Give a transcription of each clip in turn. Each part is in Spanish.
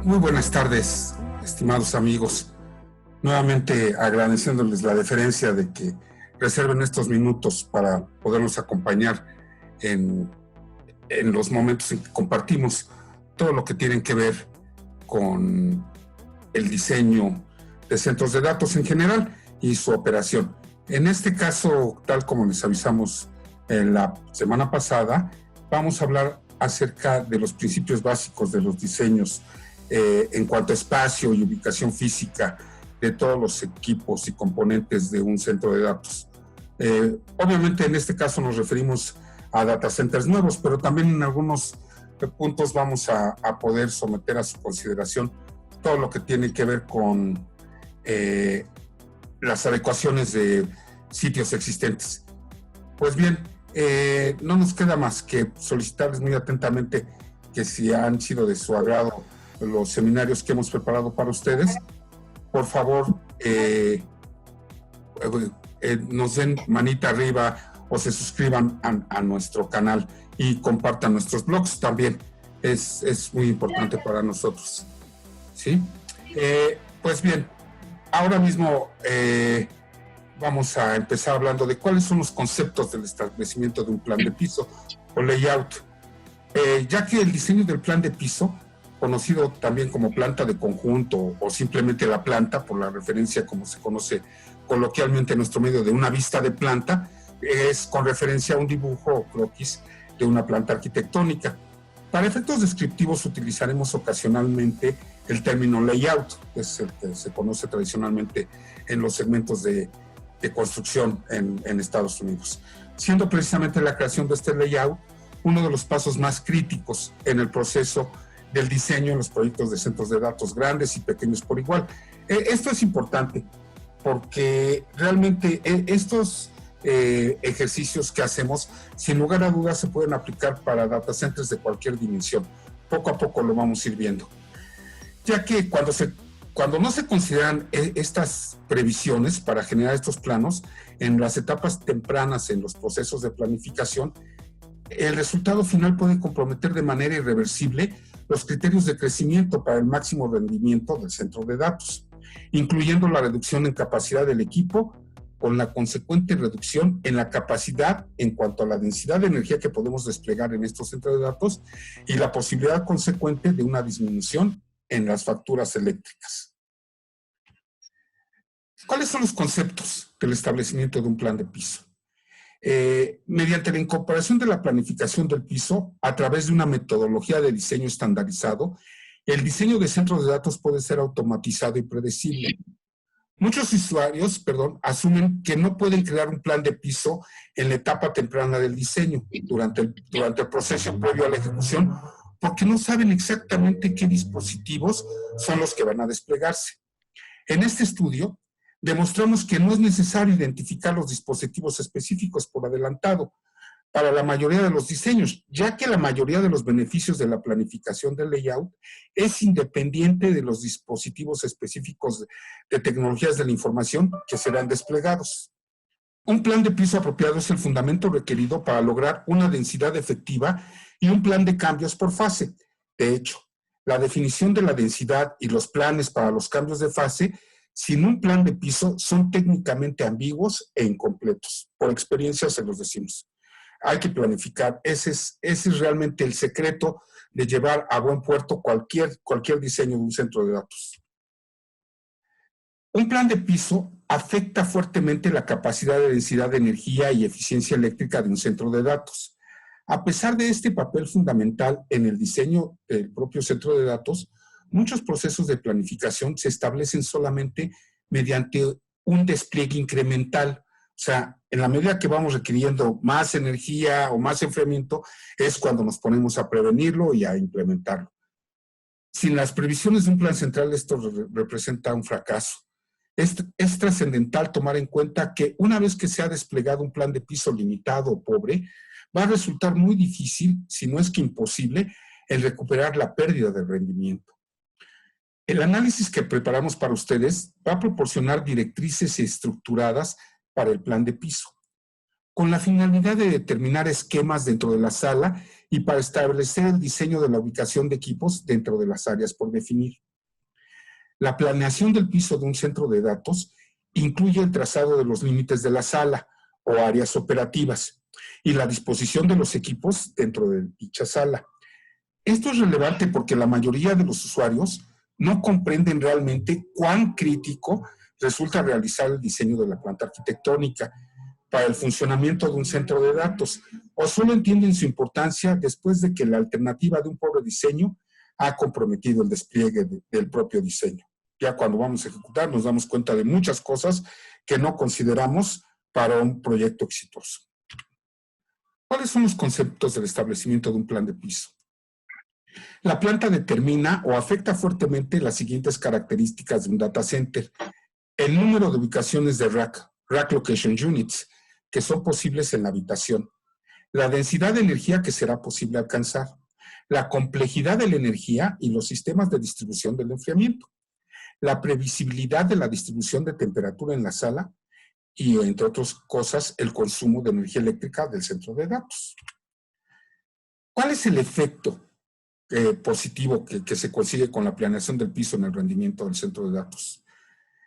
Muy buenas tardes, estimados amigos. Nuevamente agradeciéndoles la deferencia de que reserven estos minutos para podernos acompañar en, en los momentos en que compartimos todo lo que tiene que ver con el diseño de centros de datos en general y su operación. En este caso, tal como les avisamos en la semana pasada, vamos a hablar acerca de los principios básicos de los diseños en cuanto a espacio y ubicación física de todos los equipos y componentes de un centro de datos. Obviamente en este caso nos referimos a data centers nuevos, pero también en algunos puntos vamos a poder someter a su consideración todo lo que tiene que ver con las adecuaciones de sitios existentes. Pues bien, no nos queda más que solicitarles muy atentamente que si han sido de su agrado los seminarios que hemos preparado para ustedes, por favor nos den manita arriba o se suscriban a nuestro canal y compartan nuestros blogs también. Es muy importante para nosotros. ¿Sí? Pues bien, ahora mismo vamos a empezar hablando de cuáles son los conceptos del establecimiento de un plan de piso o layout. Ya que el diseño del plan de piso, conocido también como planta de conjunto o simplemente la planta, por la referencia como se conoce coloquialmente en nuestro medio de una vista de planta, es con referencia a un dibujo o croquis de una planta arquitectónica. Para efectos descriptivos utilizaremos ocasionalmente el término layout, que es el que se conoce tradicionalmente en los segmentos de construcción en Estados Unidos, siendo precisamente la creación de este layout uno de los pasos más críticos en el proceso del diseño en los proyectos de centros de datos grandes y pequeños por igual. Esto es importante porque realmente estos ejercicios que hacemos, sin lugar a dudas, se pueden aplicar para data centers de cualquier dimensión. Poco a poco lo vamos a ir viendo. Ya que cuando no se consideran estas previsiones para generar estos planos, en las etapas tempranas en los procesos de planificación, el resultado final puede comprometer de manera irreversible los criterios de crecimiento para el máximo rendimiento del centro de datos, incluyendo la reducción en capacidad del equipo, con la consecuente reducción en la capacidad en cuanto a la densidad de energía que podemos desplegar en estos centros de datos y la posibilidad consecuente de una disminución en las facturas eléctricas. ¿Cuáles son los conceptos del establecimiento de un plan de piso? Mediante la incorporación de la planificación del piso a través de una metodología de diseño estandarizado, el diseño de centros de datos puede ser automatizado y predecible. Muchos usuarios, asumen que no pueden crear un plan de piso en la etapa temprana del diseño, durante el proceso previo a la ejecución, porque no saben exactamente qué dispositivos son los que van a desplegarse. En este estudio, demostramos que no es necesario identificar los dispositivos específicos por adelantado para la mayoría de los diseños, ya que la mayoría de los beneficios de la planificación del layout es independiente de los dispositivos específicos de tecnologías de la información que serán desplegados. Un plan de piso apropiado es el fundamento requerido para lograr una densidad efectiva y un plan de cambios por fase. De hecho, la definición de la densidad y los planes para los cambios de fase sin un plan de piso son técnicamente ambiguos e incompletos. Por experiencia se los decimos. Hay que planificar. Ese es realmente el secreto de llevar a buen puerto cualquier diseño de un centro de datos. Un plan de piso afecta fuertemente la capacidad de densidad de energía y eficiencia eléctrica de un centro de datos. A pesar de este papel fundamental en el diseño del propio centro de datos, muchos procesos de planificación se establecen solamente mediante un despliegue incremental. O sea, en la medida que vamos requiriendo más energía o más enfriamiento, es cuando nos ponemos a prevenirlo y a implementarlo. Sin las previsiones de un plan central, esto representa un fracaso. Es trascendental tomar en cuenta que una vez que se ha desplegado un plan de piso limitado o pobre, va a resultar muy difícil, si no es que imposible, el recuperar la pérdida de rendimiento. El análisis que preparamos para ustedes va a proporcionar directrices estructuradas para el plan de piso. con la finalidad de determinar esquemas dentro de la sala y para establecer el diseño de la ubicación de equipos dentro de las áreas por definir. La planeación del piso de un centro de datos incluye el trazado de los límites de la sala o áreas operativas y la disposición de los equipos dentro de dicha sala. Esto es relevante porque la mayoría de los usuarios no comprenden realmente cuán crítico resulta realizar el diseño de la planta arquitectónica para el funcionamiento de un centro de datos, o solo entienden su importancia después de que la alternativa de un pobre diseño ha comprometido el despliegue del propio diseño. Ya cuando vamos a ejecutar nos damos cuenta de muchas cosas que no consideramos para un proyecto exitoso. ¿Cuáles son los conceptos del establecimiento de un plan de piso? La planta determina o afecta fuertemente las siguientes características de un data center. El número de ubicaciones de Rack Location Units, que son posibles en la habitación. La densidad de energía que será posible alcanzar. La complejidad de la energía y los sistemas de distribución del enfriamiento. La previsibilidad de la distribución de temperatura en la sala y, entre otras cosas, el consumo de energía eléctrica del centro de datos. ¿Cuál es el efecto positivo que se consigue con la planeación del piso en el rendimiento del centro de datos?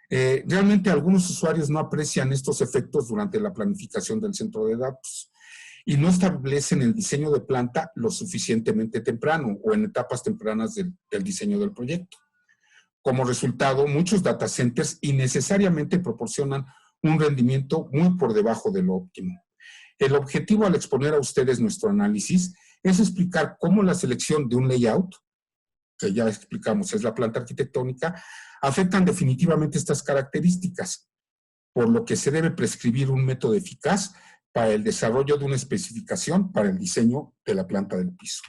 Realmente algunos usuarios no aprecian estos efectos durante la planificación del centro de datos y no establecen el diseño de planta lo suficientemente temprano o en etapas tempranas del diseño del proyecto. Como resultado, muchos data centers innecesariamente proporcionan un rendimiento muy por debajo de lo óptimo. El objetivo al exponer a ustedes nuestro análisis es explicar cómo la selección de un layout, que ya explicamos es la planta arquitectónica, afectan definitivamente estas características, por lo que se debe prescribir un método eficaz para el desarrollo de una especificación para el diseño de la planta del piso.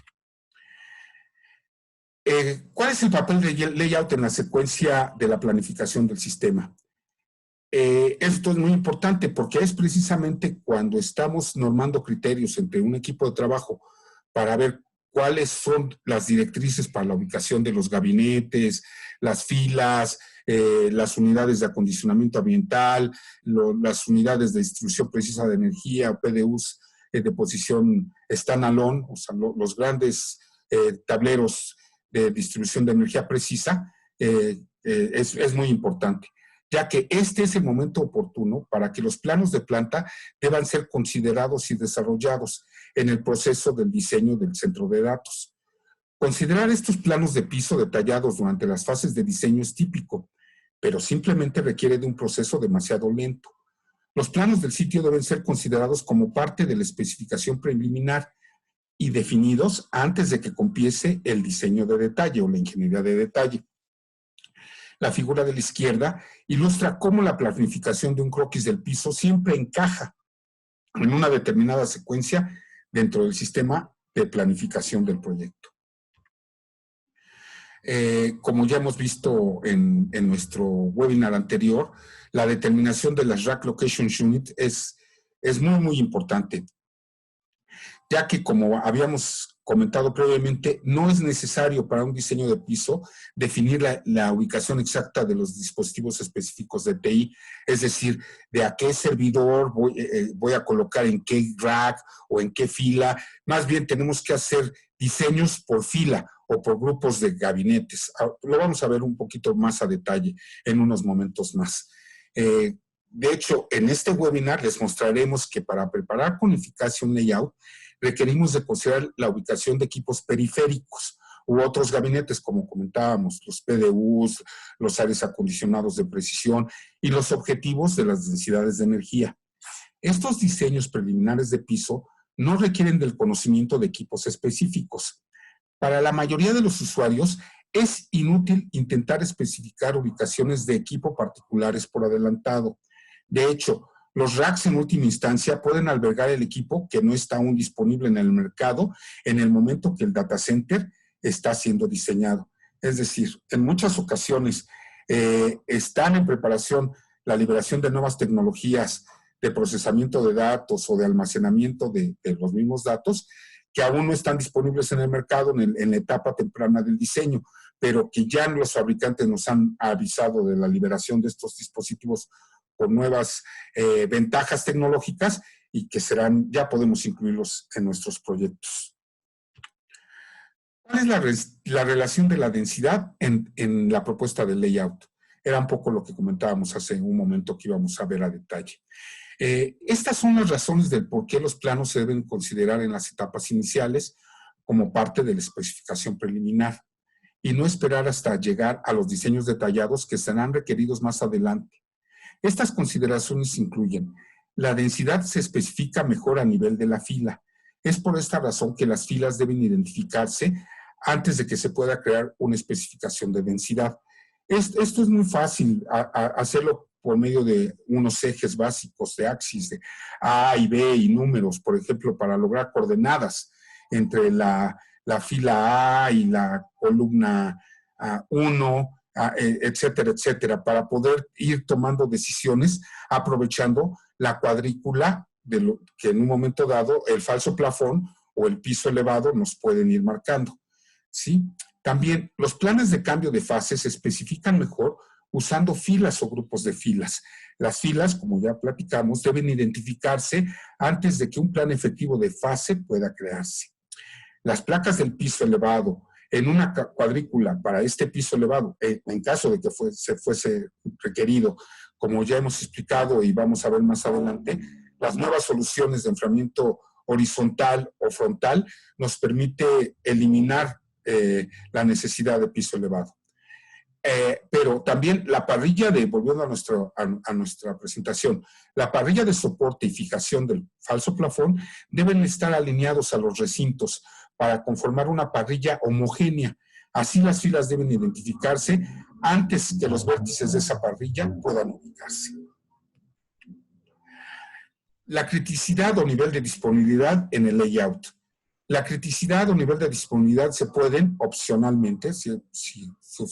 ¿Cuál es el papel del layout en la secuencia de la planificación del sistema? Esto es muy importante porque es precisamente cuando estamos normando criterios entre un equipo de trabajo para ver cuáles son las directrices para la ubicación de los gabinetes, las filas, las unidades de acondicionamiento ambiental, las unidades de distribución precisa de energía, PDUs de posición standalone, o sea, los grandes tableros de distribución de energía precisa, es muy importante, ya que este es el momento oportuno para que los planos de planta deban ser considerados y desarrollados en el proceso del diseño del centro de datos. Considerar estos planos de piso detallados durante las fases de diseño es típico, pero simplemente requiere de un proceso demasiado lento. Los planos del sitio deben ser considerados como parte de la especificación preliminar y definidos antes de que empiece el diseño de detalle o la ingeniería de detalle. La figura de la izquierda ilustra cómo la planificación de un croquis del piso siempre encaja en una determinada secuencia dentro del sistema de planificación del proyecto. Como ya hemos visto en nuestro webinar anterior, la determinación de las Rack Location Unit es muy importante, ya que, como habíamos comentado previamente, no es necesario para un diseño de piso definir la ubicación exacta de los dispositivos específicos de TI, es decir, de a qué servidor voy a colocar en qué rack o en qué fila. Más bien tenemos que hacer diseños por fila o por grupos de gabinetes. Lo vamos a ver un poquito más a detalle en unos momentos más. De hecho, en este webinar les mostraremos que para preparar con eficacia un layout, requerimos de considerar la ubicación de equipos periféricos u otros gabinetes, como comentábamos, los PDUs, los aires acondicionados de precisión y los objetivos de las densidades de energía. Estos diseños preliminares de piso no requieren del conocimiento de equipos específicos. Para la mayoría de los usuarios, es inútil intentar especificar ubicaciones de equipo particulares por adelantado. De hecho, los racks en última instancia pueden albergar el equipo que no está aún disponible en el mercado en el momento que el data center está siendo diseñado. Es decir, en muchas ocasiones están en preparación la liberación de nuevas tecnologías de procesamiento de datos o de almacenamiento de los mismos datos que aún no están disponibles en el mercado en la etapa temprana del diseño, pero que ya los fabricantes nos han avisado de la liberación de estos dispositivos con nuevas ventajas tecnológicas y que ya podemos incluirlos en nuestros proyectos. ¿Cuál es la relación de la densidad en la propuesta de layout? Era un poco lo que comentábamos hace un momento que íbamos a ver a detalle. Estas son las razones del por qué los planos se deben considerar en las etapas iniciales como parte de la especificación preliminar y no esperar hasta llegar a los diseños detallados que serán requeridos más adelante. Estas consideraciones incluyen: la densidad se especifica mejor a nivel de la fila. Es por esta razón que las filas deben identificarse antes de que se pueda crear una especificación de densidad. Esto es muy fácil hacerlo por medio de unos ejes básicos de axis de A y B y números, por ejemplo, para lograr coordenadas entre la fila A y la columna 1, etcétera, etcétera, para poder ir tomando decisiones aprovechando la cuadrícula de lo que en un momento dado el falso plafón o el piso elevado nos pueden ir marcando, ¿sí? También los planes de cambio de fase se especifican mejor usando filas o grupos de filas. Las filas, como ya platicamos, deben identificarse antes de que un plan efectivo de fase pueda crearse. Las placas del piso elevado en una cuadrícula para este piso elevado, en caso de que se fuese requerido, como ya hemos explicado y vamos a ver más adelante, las nuevas soluciones de enfriamiento horizontal o frontal nos permite eliminar la necesidad de piso elevado. Pero también la parrilla volviendo a nuestra presentación, la parrilla de soporte y fijación del falso plafón deben estar alineados a los recintos para conformar una parrilla homogénea. Así las filas deben identificarse antes que los vértices de esa parrilla puedan ubicarse. La criticidad o nivel de disponibilidad en el layout. La criticidad o nivel de disponibilidad se pueden opcionalmente, si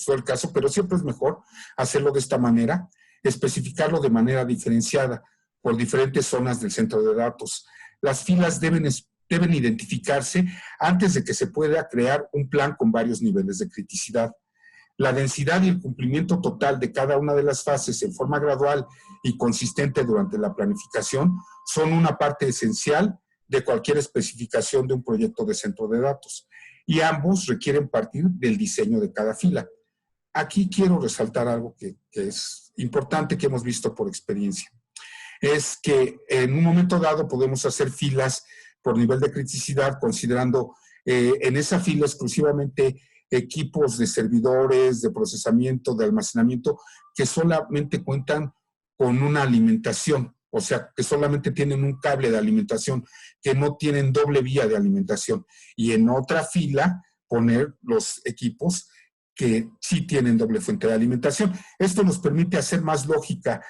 fue el caso, pero siempre es mejor hacerlo de esta manera, especificarlo de manera diferenciada por diferentes zonas del centro de datos. Las filas deben identificarse antes de que se pueda crear un plan con varios niveles de criticidad. La densidad y el cumplimiento total de cada una de las fases en forma gradual y consistente durante la planificación son una parte esencial de cualquier especificación de un proyecto de centro de datos, y ambos requieren partir del diseño de cada fila. Aquí quiero resaltar algo que es importante, que hemos visto por experiencia. Es que en un momento dado podemos hacer filas por nivel de criticidad, considerando en esa fila exclusivamente equipos de servidores, de procesamiento, de almacenamiento, que solamente cuentan con una alimentación, o sea, que solamente tienen un cable de alimentación, que no tienen doble vía de alimentación. Y en otra fila poner los equipos que sí tienen doble fuente de alimentación. Esto nos permite hacer más lógica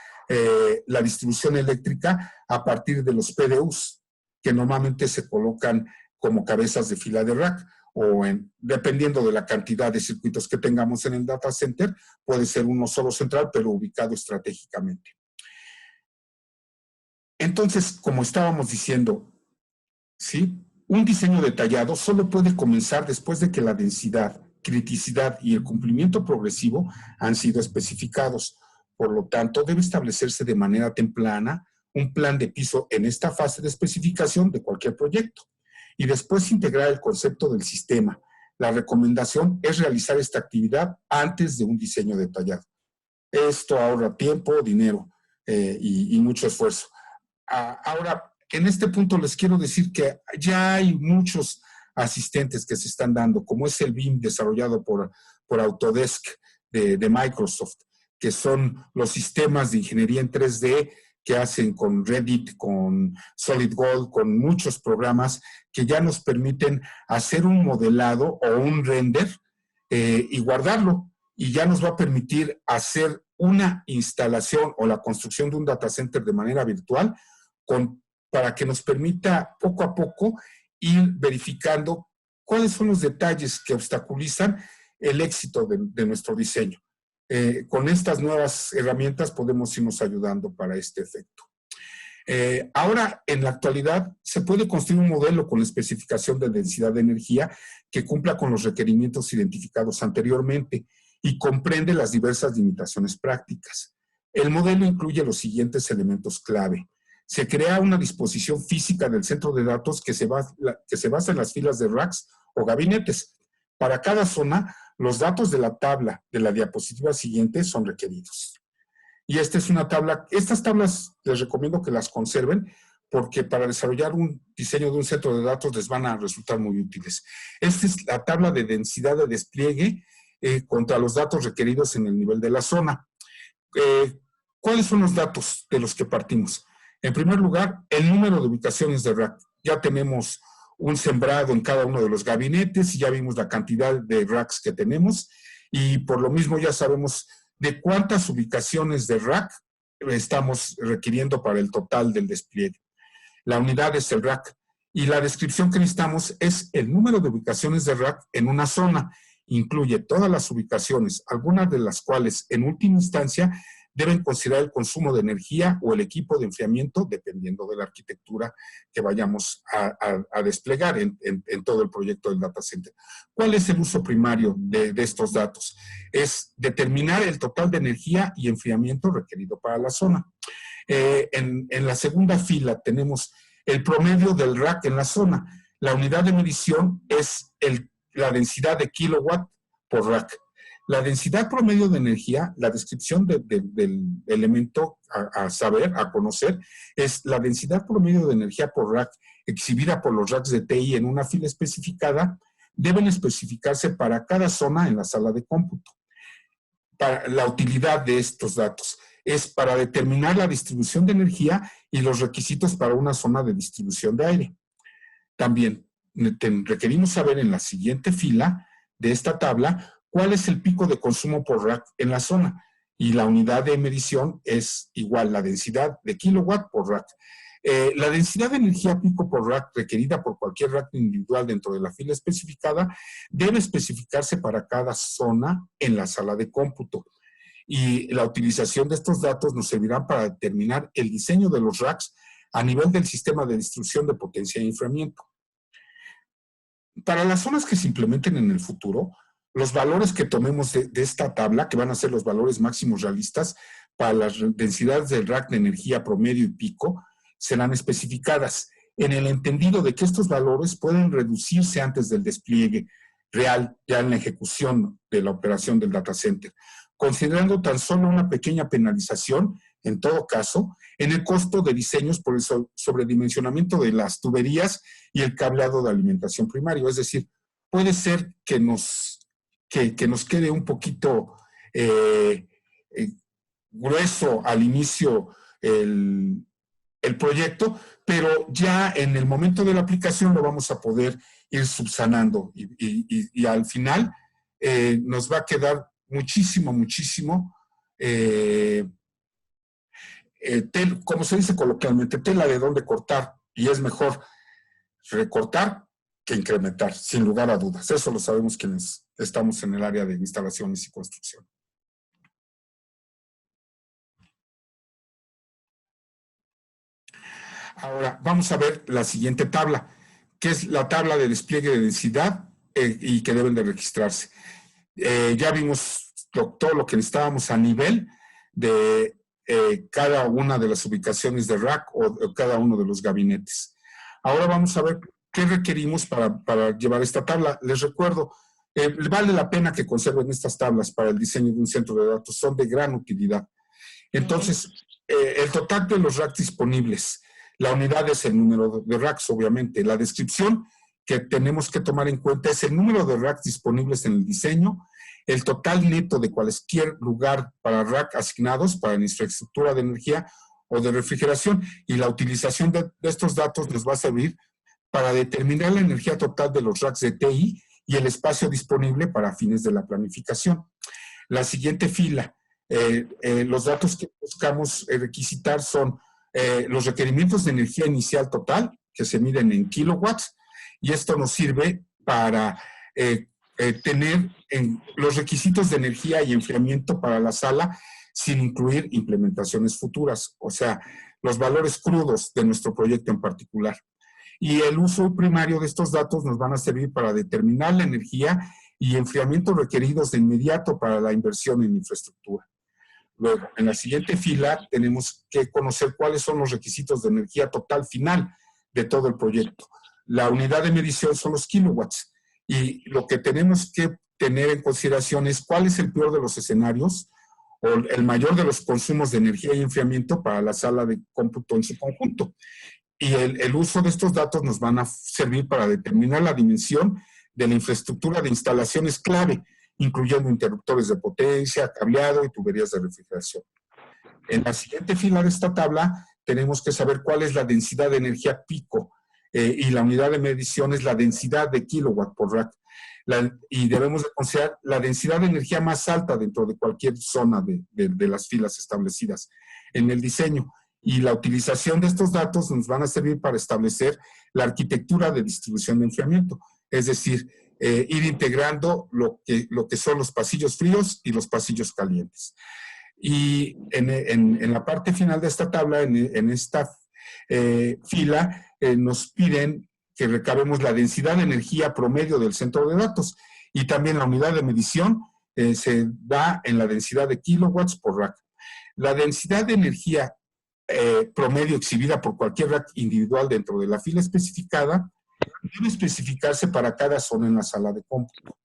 la distribución eléctrica a partir de los PDUs, que normalmente se colocan como cabezas de fila de rack, o dependiendo de la cantidad de circuitos que tengamos en el data center, puede ser uno solo central, pero ubicado estratégicamente. Entonces, como estábamos diciendo, ¿sí? Un diseño detallado solo puede comenzar después de que la densidad, criticidad y el cumplimiento progresivo han sido especificados. Por lo tanto, debe establecerse de manera temprana un plan de piso en esta fase de especificación de cualquier proyecto y después integrar el concepto del sistema. La recomendación es realizar esta actividad antes de un diseño detallado. Esto ahorra tiempo, dinero y mucho esfuerzo. Ahora, en este punto les quiero decir que ya hay muchos asistentes que se están dando, como es el BIM desarrollado por Autodesk de Microsoft, que son los sistemas de ingeniería en 3D que hacen con Revit, con SolidWorks, con muchos programas que ya nos permiten hacer un modelado o un render y guardarlo. Y ya nos va a permitir hacer una instalación o la construcción de un data center de manera virtual para que nos permita poco a poco ir verificando cuáles son los detalles que obstaculizan el éxito de nuestro diseño. Con estas nuevas herramientas podemos irnos ayudando para este efecto. Ahora, en la actualidad, se puede construir un modelo con la especificación de densidad de energía que cumpla con los requerimientos identificados anteriormente y comprende las diversas limitaciones prácticas. El modelo incluye los siguientes elementos clave. se crea una disposición física del centro de datos que se basa en las filas de racks o gabinetes. Para cada zona, los datos de la tabla de la diapositiva siguiente son requeridos. Y esta es una tabla, estas tablas les recomiendo que las conserven porque para desarrollar un diseño de un centro de datos les van a resultar muy útiles. Esta es la tabla de densidad de despliegue contra los datos requeridos en el nivel de la zona. ¿Cuáles son los datos de los que partimos? En primer lugar, el número de ubicaciones de rack. Ya tenemos un sembrado en cada uno de los gabinetes y ya vimos la cantidad de racks que tenemos y por lo mismo ya sabemos de cuántas ubicaciones de rack estamos requiriendo para el total del despliegue. La unidad es el rack y la descripción que necesitamos es el número de ubicaciones de rack en una zona. Incluye todas las ubicaciones, algunas de las cuales en última instancia deben considerar el consumo de energía o el equipo de enfriamiento, dependiendo de la arquitectura que vayamos a desplegar en todo el proyecto del data center. ¿Cuál es el uso primario de estos datos? Es determinar el total de energía y enfriamiento requerido para la zona. En la segunda fila tenemos el promedio del rack en la zona. La unidad de medición es la densidad de kilowatt por rack. La densidad promedio de energía, la descripción del elemento a conocer, es la densidad promedio de energía por rack exhibida por los racks de TI en una fila especificada, deben especificarse para cada zona en la sala de cómputo. Para la utilidad de estos datos es para determinar la distribución de energía y los requisitos para una zona de distribución de aire. También requerimos saber en la siguiente fila de esta tabla cuál es el pico de consumo por rack en la zona. Y la unidad de medición es igual, la densidad de kilowatt por rack. La densidad de energía pico por rack requerida por cualquier rack individual dentro de la fila especificada debe especificarse para cada zona en la sala de cómputo. Y la utilización de estos datos nos servirán para determinar el diseño de los racks a nivel del sistema de distribución de potencia e enfriamiento. Para las zonas que se implementen en el futuro, los valores que tomemos de esta tabla, que van a ser los valores máximos realistas para las densidades del rack de energía promedio y pico, serán especificadas en el entendido de que estos valores pueden reducirse antes del despliegue real, ya en la ejecución de la operación del data center, considerando tan solo una pequeña penalización, en todo caso, en el costo de diseños por el sobredimensionamiento de las tuberías y el cableado de alimentación primario. Es decir, puede ser que nos quede un poquito grueso al inicio el proyecto, pero ya en el momento de la aplicación lo vamos a poder ir subsanando y al final nos va a quedar muchísimo, como se dice coloquialmente, tela de dónde cortar, y es mejor recortar que incrementar, sin lugar a dudas. Eso lo sabemos quienes estamos en el área de instalaciones y construcción. Ahora, vamos a ver la siguiente tabla, que es la tabla de despliegue de densidad y que deben de registrarse. Ya vimos todo lo que necesitábamos a nivel de cada una de las ubicaciones de rack o cada uno de los gabinetes. Ahora vamos a ver qué requerimos para llevar esta tabla. Les recuerdo, vale la pena que conserven estas tablas para el diseño de un centro de datos, son de gran utilidad. Entonces, el total de los racks disponibles, la unidad es el número de racks, obviamente. La descripción que tenemos que tomar en cuenta es el número de racks disponibles en el diseño, el total neto de cualquier lugar para rack asignados para la infraestructura de energía o de refrigeración, y la utilización de estos datos nos va a servir para determinar la energía total de los racks de TI y el espacio disponible para fines de la planificación. La siguiente fila, los datos que buscamos requisitar son los requerimientos de energía inicial total, que se miden en kilowatts, y esto nos sirve para tener los requisitos de energía y enfriamiento para la sala sin incluir implementaciones futuras, o sea, los valores crudos de nuestro proyecto en particular. Y el uso primario de estos datos nos van a servir para determinar la energía y enfriamiento requeridos de inmediato para la inversión en infraestructura. Luego, en la siguiente fila tenemos que conocer cuáles son los requisitos de energía total final de todo el proyecto. La unidad de medición son los kilowatts y lo que tenemos que tener en consideración es cuál es el peor de los escenarios o el mayor de los consumos de energía y enfriamiento para la sala de cómputo en su conjunto. Y el uso de estos datos nos van a servir para determinar la dimensión de la infraestructura de instalaciones clave, incluyendo interruptores de potencia, cableado y tuberías de refrigeración. En la siguiente fila de esta tabla tenemos que saber cuál es la densidad de energía pico y la unidad de medición es la densidad de kilowatt por rack. Y debemos de considerar la densidad de energía más alta dentro de cualquier zona de las filas establecidas en el diseño. Y la utilización de estos datos nos van a servir para establecer la arquitectura de distribución de enfriamiento, es decir, ir integrando lo que son los pasillos fríos y los pasillos calientes. Y en la parte final de esta tabla, en esta fila, nos piden que recabemos la densidad de energía promedio del centro de datos y también la unidad de medición se da en la densidad de kilowatts por rack. La densidad de energía promedio exhibida por cualquier rack individual dentro de la fila especificada debe especificarse para cada zona en la sala de cómputo.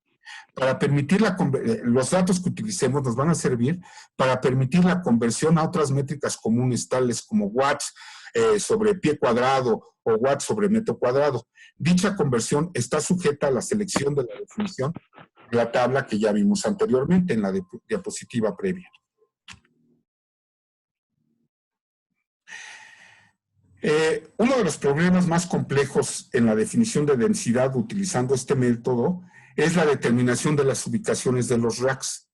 Para permitir los datos que utilicemos nos van a servir para permitir la conversión a otras métricas comunes, tales como watts sobre pie cuadrado o watts sobre metro cuadrado. Dicha conversión está sujeta a la selección de la definición de la tabla que ya vimos anteriormente en la diapositiva previa. Uno de los problemas más complejos en la definición de densidad utilizando este método es la determinación de las ubicaciones de los racks,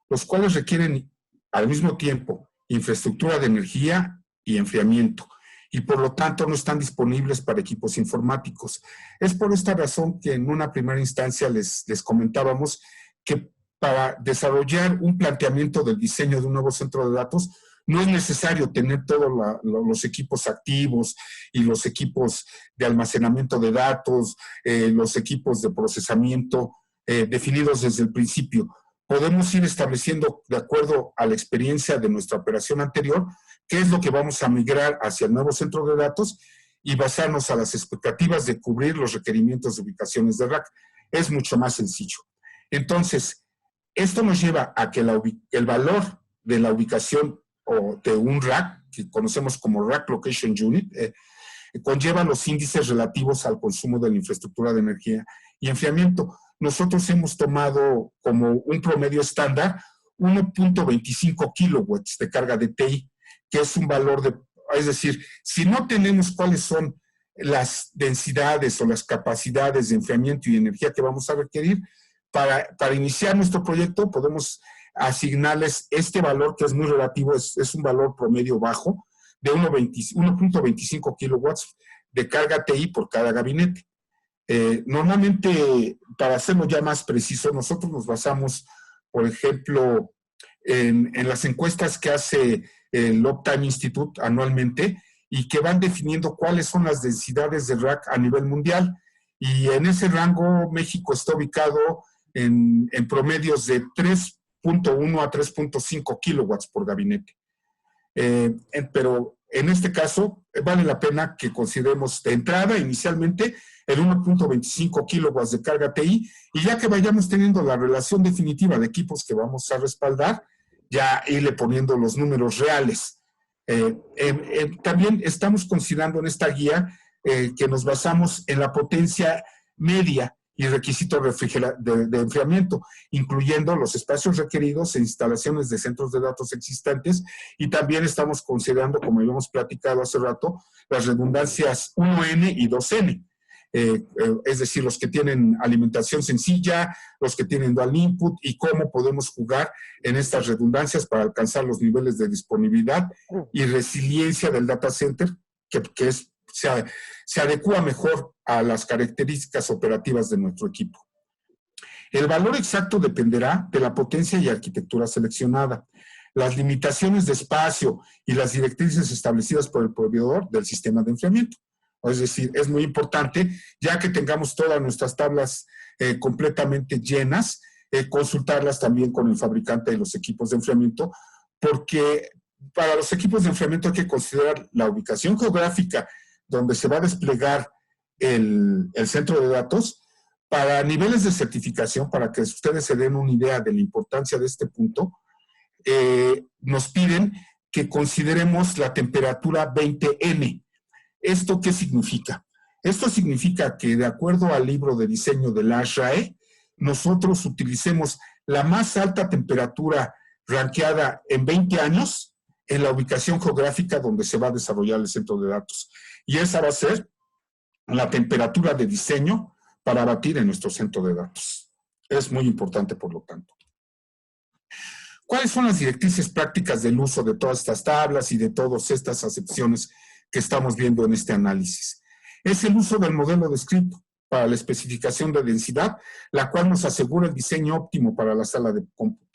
los cuales requieren al mismo tiempo infraestructura de energía y enfriamiento, y por lo tanto no están disponibles para equipos informáticos. Es por esta razón que en una primera instancia les comentábamos que para desarrollar un planteamiento del diseño de un nuevo centro de datos, no es necesario tener todos los equipos activos y los equipos de almacenamiento de datos, los equipos de procesamiento definidos desde el principio. Podemos ir estableciendo, de acuerdo a la experiencia de nuestra operación anterior, qué es lo que vamos a migrar hacia el nuevo centro de datos y basarnos a las expectativas de cubrir los requerimientos de ubicaciones de rack. Es mucho más sencillo. Entonces, esto nos lleva a que el valor de la ubicación o de un rack, que conocemos como Rack Location Unit, conlleva los índices relativos al consumo de la infraestructura de energía y enfriamiento. Nosotros hemos tomado como un promedio estándar 1.25 kilowatts de carga de TI, que es un valor es decir, si no tenemos cuáles son las densidades o las capacidades de enfriamiento y energía que vamos a requerir, para iniciar nuestro proyecto podemos asignarles este valor que es muy relativo, es un valor promedio bajo de 1.25 kilowatts de carga TI por cada gabinete. Normalmente, para hacerlo ya más preciso, nosotros nos basamos, por ejemplo, en las encuestas que hace el Uptime Institute anualmente y que van definiendo cuáles son las densidades de rack a nivel mundial. Y en ese rango México está ubicado en promedios de 3.1 a 3.5 kilowatts por gabinete. Pero en este caso vale la pena que consideremos de entrada inicialmente el 1.25 kilowatts de carga TI y ya que vayamos teniendo la relación definitiva de equipos que vamos a respaldar, ya irle poniendo los números reales. También estamos considerando en esta guía que nos basamos en la potencia media y requisitos de enfriamiento, incluyendo los espacios requeridos e instalaciones de centros de datos existentes, y también estamos considerando, como habíamos platicado hace rato, las redundancias 1N y 2N, es decir, los que tienen alimentación sencilla, los que tienen dual input, y cómo podemos jugar en estas redundancias para alcanzar los niveles de disponibilidad y resiliencia del data center, que se adecua mejor a las características operativas de nuestro equipo. El valor exacto dependerá de la potencia y arquitectura seleccionada, las limitaciones de espacio y las directrices establecidas por el proveedor del sistema de enfriamiento. Es decir, es muy importante, ya que tengamos todas nuestras tablas completamente llenas, consultarlas también con el fabricante de los equipos de enfriamiento, porque para los equipos de enfriamiento hay que considerar la ubicación geográfica donde se va a desplegar el centro de datos. Para niveles de certificación, para que ustedes se den una idea de la importancia de este punto, nos piden que consideremos la temperatura 20N. ¿Esto qué significa? Esto significa que, de acuerdo al libro de diseño de la ASHRAE, nosotros utilicemos la más alta temperatura rankeada en 20 años en la ubicación geográfica donde se va a desarrollar el centro de datos. Y esa va a ser la temperatura de diseño para batir en nuestro centro de datos. Es muy importante, por lo tanto. ¿Cuáles son las directrices prácticas del uso de todas estas tablas y de todas estas acepciones que estamos viendo en este análisis? Es el uso del modelo descrito para la especificación de densidad, la cual nos asegura el diseño óptimo para la sala de cómputo.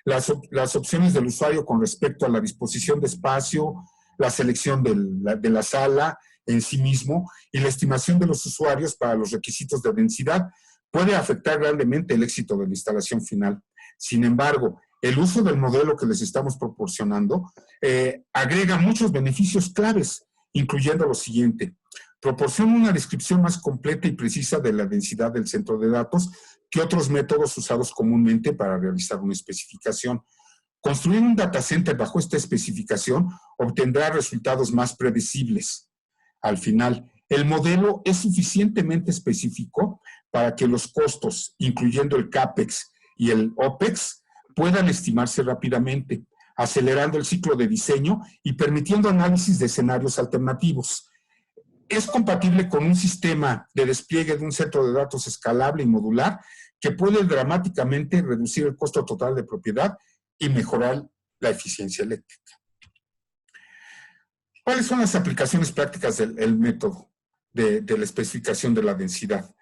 Las opciones del usuario con respecto a la disposición de espacio, la selección de la sala en sí mismo y la estimación de los usuarios para los requisitos de densidad puede afectar grandemente el éxito de la instalación final. Sin embargo, el uso del modelo que les estamos proporcionando agrega muchos beneficios claves, incluyendo lo siguiente: proporciona una descripción más completa y precisa de la densidad del centro de datos que otros métodos usados comúnmente para realizar una especificación. Construir un data center bajo esta especificación obtendrá resultados más predecibles. Al final, el modelo es suficientemente específico para que los costos, incluyendo el CAPEX y el OPEX, puedan estimarse rápidamente, acelerando el ciclo de diseño y permitiendo análisis de escenarios alternativos. Es compatible con un sistema de despliegue de un centro de datos escalable y modular que puede dramáticamente reducir el costo total de propiedad y mejorar la eficiencia eléctrica. ¿Cuáles son las aplicaciones prácticas del método de la especificación de la densidad?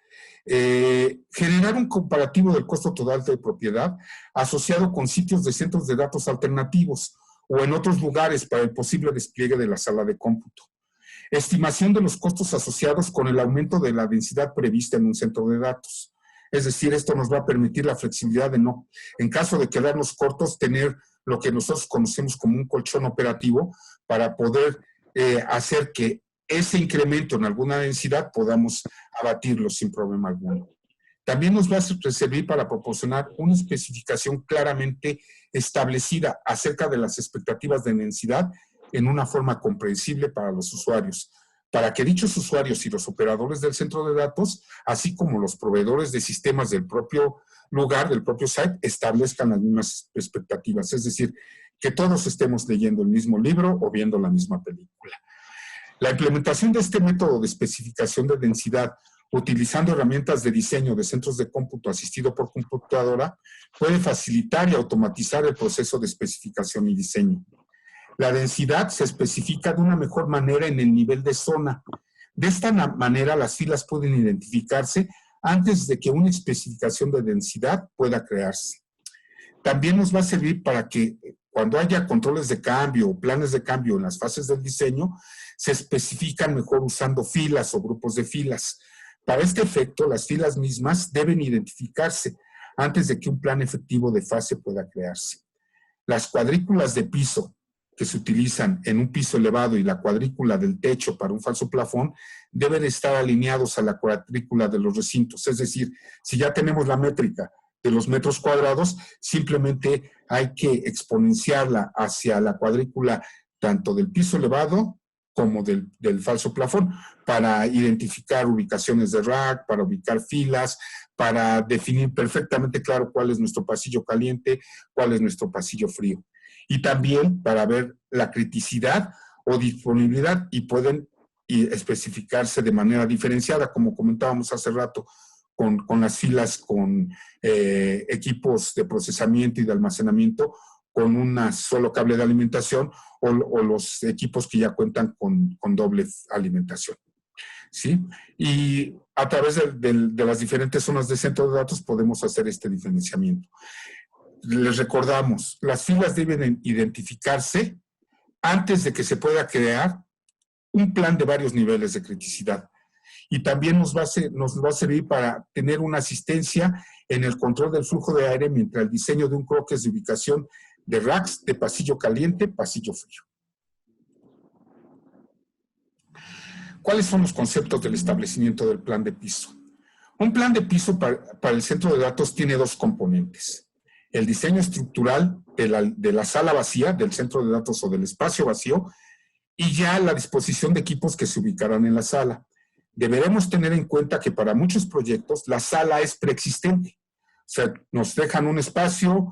Generar un comparativo del costo total de propiedad asociado con sitios de centros de datos alternativos o en otros lugares para el posible despliegue de la sala de cómputo. Estimación de los costos asociados con el aumento de la densidad prevista en un centro de datos. Es decir, esto nos va a permitir la flexibilidad de no, en caso de quedarnos cortos, tener lo que nosotros conocemos como un colchón operativo para poder hacer que ese incremento en alguna densidad podamos abatirlo sin problema alguno. También nos va a servir para proporcionar una especificación claramente establecida acerca de las expectativas de densidad en una forma comprensible para los usuarios, para que dichos usuarios y los operadores del centro de datos, así como los proveedores de sistemas del propio lugar, del propio site, establezcan las mismas expectativas. Es decir, que todos estemos leyendo el mismo libro o viendo la misma película. La implementación de este método de especificación de densidad utilizando herramientas de diseño de centros de cómputo asistido por computadora puede facilitar y automatizar el proceso de especificación y diseño. La densidad se especifica de una mejor manera en el nivel de zona. De esta manera, las filas pueden identificarse antes de que una especificación de densidad pueda crearse. También nos va a servir para que cuando haya controles de cambio o planes de cambio en las fases del diseño, se especifican mejor usando filas o grupos de filas. Para este efecto, las filas mismas deben identificarse antes de que un plan efectivo de fase pueda crearse. Las cuadrículas de piso que se utilizan en un piso elevado y la cuadrícula del techo para un falso plafón deben estar alineados a la cuadrícula de los recintos. Es decir, si ya tenemos la métrica de los metros cuadrados, simplemente hay que exponenciarla hacia la cuadrícula tanto del piso elevado como del falso plafón para identificar ubicaciones de rack, para ubicar filas, para definir perfectamente claro cuál es nuestro pasillo caliente, cuál es nuestro pasillo frío. Y también para ver la criticidad o disponibilidad y pueden especificarse de manera diferenciada, como comentábamos hace rato, con las filas con equipos de procesamiento y de almacenamiento con un solo cable de alimentación o los equipos que ya cuentan con doble alimentación. ¿Sí? Y a través de las diferentes zonas de centro de datos podemos hacer este diferenciamiento. Les recordamos, las filas deben identificarse antes de que se pueda crear un plan de varios niveles de criticidad. Y también nos va a servir para tener una asistencia en el control del flujo de aire mientras el diseño de un croquis de ubicación de racks de pasillo caliente, pasillo frío. ¿Cuáles son los conceptos del establecimiento del plan de piso? Un plan de piso para el centro de datos tiene dos componentes. El diseño estructural de la sala vacía, del centro de datos o del espacio vacío, y ya la disposición de equipos que se ubicarán en la sala. Deberemos tener en cuenta que para muchos proyectos la sala es preexistente. O sea, nos dejan un espacio,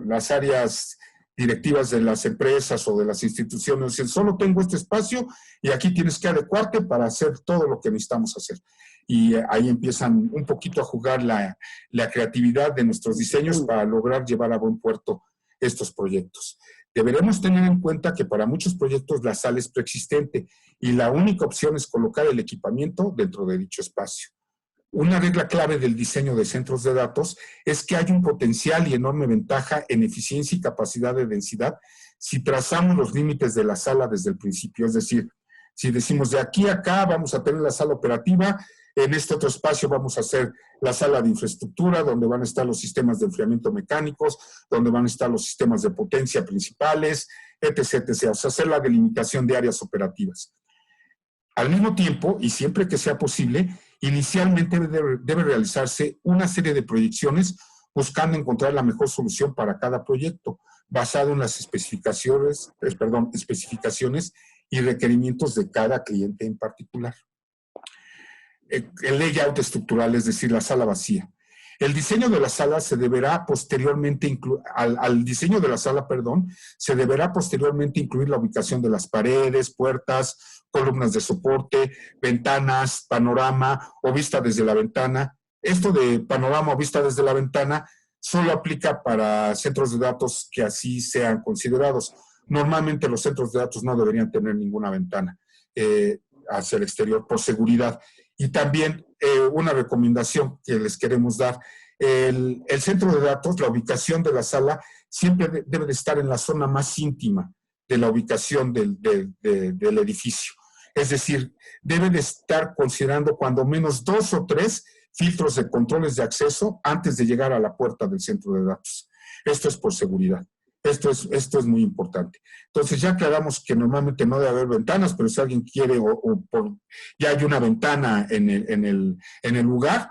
las áreas directivas de las empresas o de las instituciones dicen, solo tengo este espacio y aquí tienes que adecuarte para hacer todo lo que necesitamos hacer. Y ahí empiezan un poquito a jugar la creatividad de nuestros diseños para lograr llevar a buen puerto estos proyectos. Deberemos tener en cuenta que para muchos proyectos la sala es preexistente y la única opción es colocar el equipamiento dentro de dicho espacio. Una regla clave del diseño de centros de datos es que hay un potencial y enorme ventaja en eficiencia y capacidad de densidad si trazamos los límites de la sala desde el principio. Es decir, si decimos de aquí a acá vamos a tener la sala operativa, en este otro espacio vamos a hacer la sala de infraestructura, donde van a estar los sistemas de enfriamiento mecánicos, donde van a estar los sistemas de potencia principales, etc., etc. O sea, hacer la delimitación de áreas operativas. Al mismo tiempo, y siempre que sea posible, inicialmente debe realizarse una serie de proyecciones buscando encontrar la mejor solución para cada proyecto, basado en las especificaciones y requerimientos de cada cliente en particular. El layout estructural, es decir, la sala vacía. El diseño de la sala se deberá posteriormente al diseño de la sala, se deberá posteriormente incluir la ubicación de las paredes, puertas, columnas de soporte, ventanas, panorama o vista desde la ventana. Esto de panorama o vista desde la ventana solo aplica para centros de datos que así sean considerados. Normalmente los centros de datos no deberían tener ninguna ventana hacia el exterior por seguridad. Y también una recomendación que les queremos dar, el centro de datos, la ubicación de la sala, siempre debe de estar en la zona más íntima de la ubicación del edificio. Es decir, debe de estar considerando cuando menos 2 o 3 filtros de controles de acceso antes de llegar a la puerta del centro de datos. Esto es por seguridad. Esto es muy importante. Entonces, ya aclaramos que normalmente no debe haber ventanas, pero si alguien quiere ya hay una ventana en el lugar,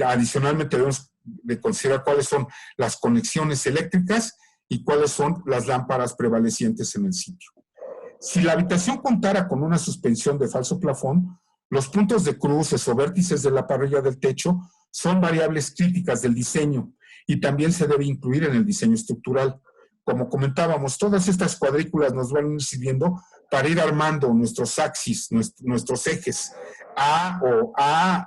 adicionalmente debemos de considerar cuáles son las conexiones eléctricas y cuáles son las lámparas prevalecientes en el sitio. Si la habitación contara con una suspensión de falso plafón, los puntos de cruces o vértices de la parrilla del techo son variables críticas del diseño y también se debe incluir en el diseño estructural. Como comentábamos, todas estas cuadrículas nos van a ir sirviendo para ir armando nuestros axis, nuestros ejes A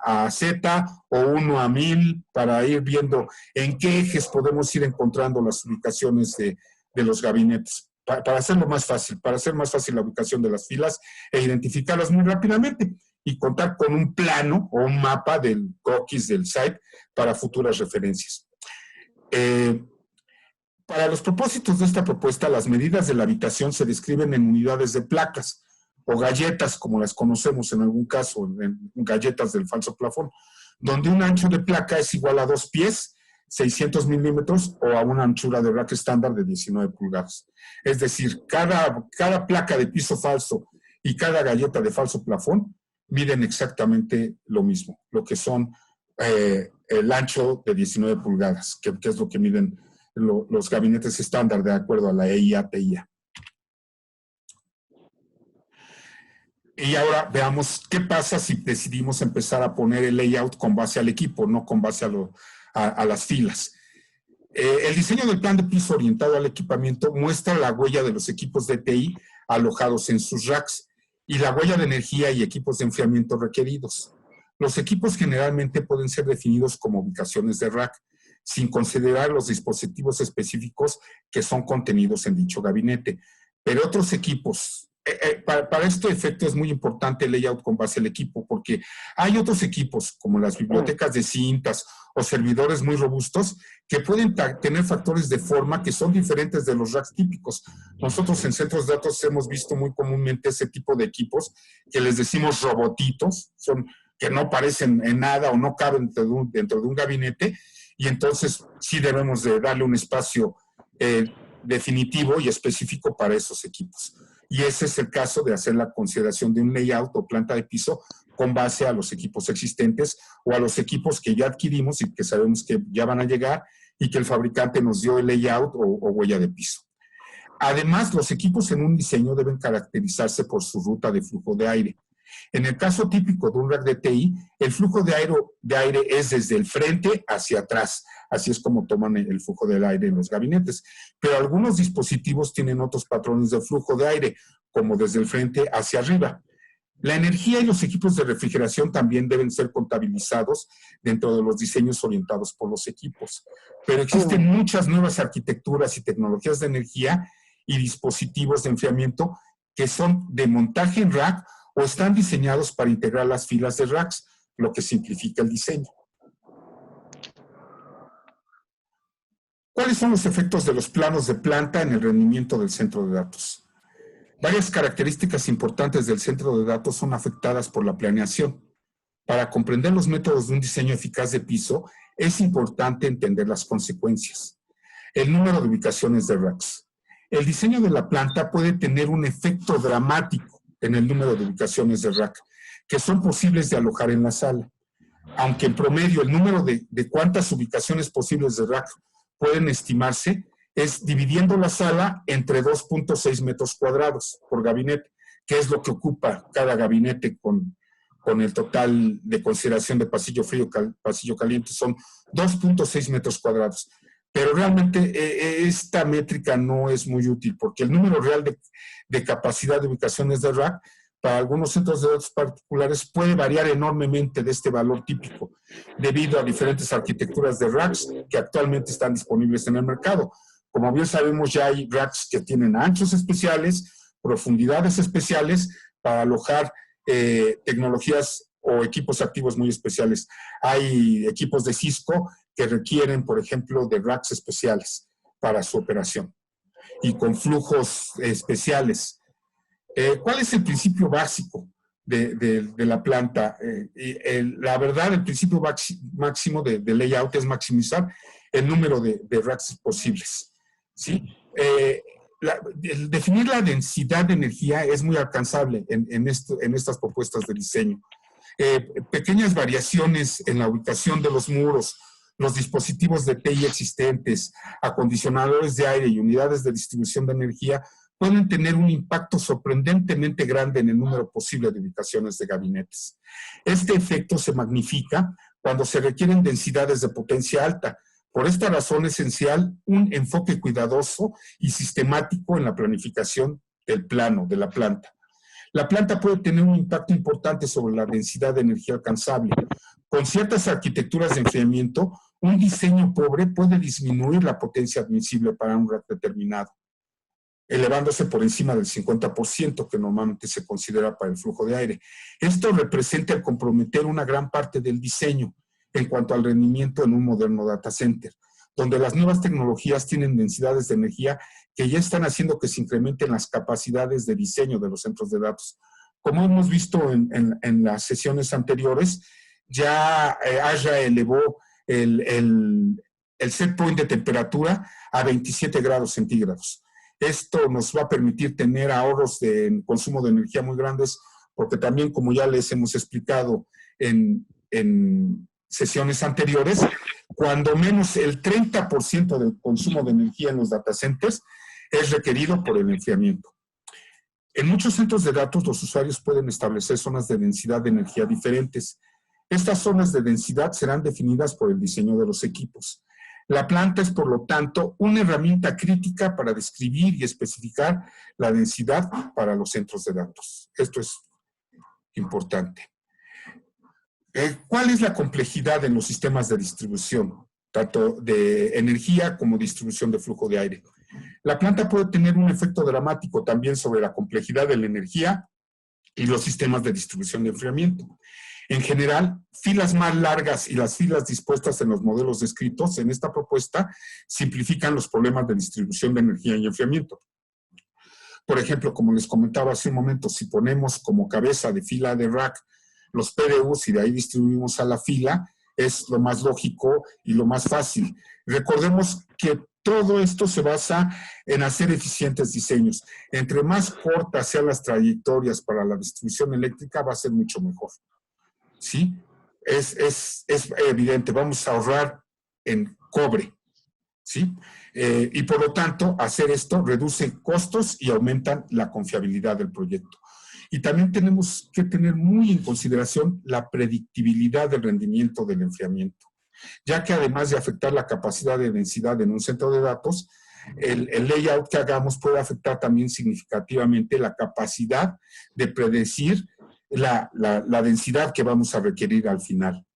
a Z o 1 a 1000, para ir viendo en qué ejes podemos ir encontrando las ubicaciones de los gabinetes, para hacerlo más fácil, para hacer más fácil la ubicación de las filas e identificarlas muy rápidamente y contar con un plano o un mapa del croquis del site para futuras referencias. Para los propósitos de esta propuesta, las medidas de la habitación se describen en unidades de placas o galletas, como las conocemos en algún caso, en galletas del falso plafón, donde un ancho de placa es igual a 2 pies, 600 milímetros, o a una anchura de rack estándar de 19 pulgadas. Es decir, cada placa de piso falso y cada galleta de falso plafón miden exactamente lo mismo, lo que son el ancho de 19 pulgadas, que es lo que miden los gabinetes estándar de acuerdo a la EIA-TIA. Y ahora veamos qué pasa si decidimos empezar a poner el layout con base al equipo, no con base a las filas. El diseño del plan de piso orientado al equipamiento muestra la huella de los equipos de TI alojados en sus racks y la huella de energía y equipos de enfriamiento requeridos. Los equipos generalmente pueden ser definidos como ubicaciones de rack, sin considerar los dispositivos específicos que son contenidos en dicho gabinete. Pero otros equipos, para este efecto es muy importante el layout con base al equipo, porque hay otros equipos, como las bibliotecas de cintas o servidores muy robustos, que pueden tener factores de forma que son diferentes de los racks típicos. Nosotros en centros de datos hemos visto muy comúnmente ese tipo de equipos que les decimos robotitos, que no parecen en nada o no caben dentro de un gabinete, y entonces sí debemos de darle un espacio definitivo y específico para esos equipos. Y ese es el caso de hacer la consideración de un layout o planta de piso con base a los equipos existentes o a los equipos que ya adquirimos y que sabemos que ya van a llegar y que el fabricante nos dio el layout o huella de piso. Además, los equipos en un diseño deben caracterizarse por su ruta de flujo de aire. En el caso típico de un rack de TI, el flujo de aire es desde el frente hacia atrás. Así es como toman el flujo del aire en los gabinetes. Pero algunos dispositivos tienen otros patrones de flujo de aire, como desde el frente hacia arriba. La energía y los equipos de refrigeración también deben ser contabilizados dentro de los diseños orientados por los equipos. Pero existen muchas nuevas arquitecturas y tecnologías de energía y dispositivos de enfriamiento que son de montaje en rack o están diseñados para integrar las filas de racks, lo que simplifica el diseño. ¿Cuáles son los efectos de los planos de planta en el rendimiento del centro de datos? Varias características importantes del centro de datos son afectadas por la planeación. Para comprender los métodos de un diseño eficaz de piso, es importante entender las consecuencias. El número de ubicaciones de racks. El diseño de la planta puede tener un efecto dramático en el número de ubicaciones de rack, que son posibles de alojar en la sala. Aunque en promedio el número de cuántas ubicaciones posibles de rack pueden estimarse es dividiendo la sala entre 2.6 metros cuadrados por gabinete, que es lo que ocupa cada gabinete con el total de consideración de pasillo frío, pasillo caliente, son 2.6 metros cuadrados. Pero realmente esta métrica no es muy útil porque el número real de capacidad de ubicaciones de rack para algunos centros de datos particulares puede variar enormemente de este valor típico debido a diferentes arquitecturas de racks que actualmente están disponibles en el mercado. Como bien sabemos, ya hay racks que tienen anchos especiales, profundidades especiales para alojar tecnologías o equipos activos muy especiales. Hay equipos de Cisco que requieren, por ejemplo, de racks especiales para su operación y con flujos especiales. ¿Cuál es el principio básico de la planta? La verdad, el principio máximo de layout es maximizar el número de racks posibles, ¿sí? Definir la densidad de energía es muy alcanzable en estas propuestas de diseño. Pequeñas variaciones en la ubicación de los muros, los dispositivos de TI existentes, acondicionadores de aire y unidades de distribución de energía pueden tener un impacto sorprendentemente grande en el número posible de ubicaciones de gabinetes. Este efecto se magnifica cuando se requieren densidades de potencia alta. Por esta razón es esencial un enfoque cuidadoso y sistemático en la planificación del plano de la planta. La planta puede tener un impacto importante sobre la densidad de energía alcanzable. Con ciertas arquitecturas de enfriamiento, un diseño pobre puede disminuir la potencia admisible para un rack determinado, elevándose por encima del 50% que normalmente se considera para el flujo de aire. Esto representa el comprometer una gran parte del diseño en cuanto al rendimiento en un moderno data center, donde las nuevas tecnologías tienen densidades de energía que ya están haciendo que se incrementen las capacidades de diseño de los centros de datos. Como hemos visto en las sesiones anteriores, ya ASHA elevó el set point de temperatura a 27 grados centígrados. Esto nos va a permitir tener ahorros de consumo de energía muy grandes, porque también, como ya les hemos explicado en sesiones anteriores, cuando menos el 30% del consumo de energía en los data centers es requerido por el enfriamiento. En muchos centros de datos, los usuarios pueden establecer zonas de densidad de energía diferentes. Estas zonas de densidad serán definidas por el diseño de los equipos. La planta es, por lo tanto, una herramienta crítica para describir y especificar la densidad para los centros de datos. Esto es importante. ¿Cuál es la complejidad en los sistemas de distribución, tanto de energía como distribución de flujo de aire? La planta puede tener un efecto dramático también sobre la complejidad de la energía y los sistemas de distribución de enfriamiento. En general, filas más largas y las filas dispuestas en los modelos descritos en esta propuesta simplifican los problemas de distribución de energía y enfriamiento. Por ejemplo, como les comentaba hace un momento, si ponemos como cabeza de fila de rack los PDUs y de ahí distribuimos a la fila, es lo más lógico y lo más fácil. Recordemos que todo esto se basa en hacer eficientes diseños. Entre más cortas sean las trayectorias para la distribución eléctrica, va a ser mucho mejor. ¿Sí? Es evidente, vamos a ahorrar en cobre. ¿Sí? Y por lo tanto, hacer esto reduce costos y aumentan la confiabilidad del proyecto. Y también tenemos que tener muy en consideración la predictibilidad del rendimiento del enfriamiento, ya que además de afectar la capacidad de densidad en un centro de datos, el layout que hagamos puede afectar también significativamente la capacidad de predecir la densidad que vamos a requerir al final.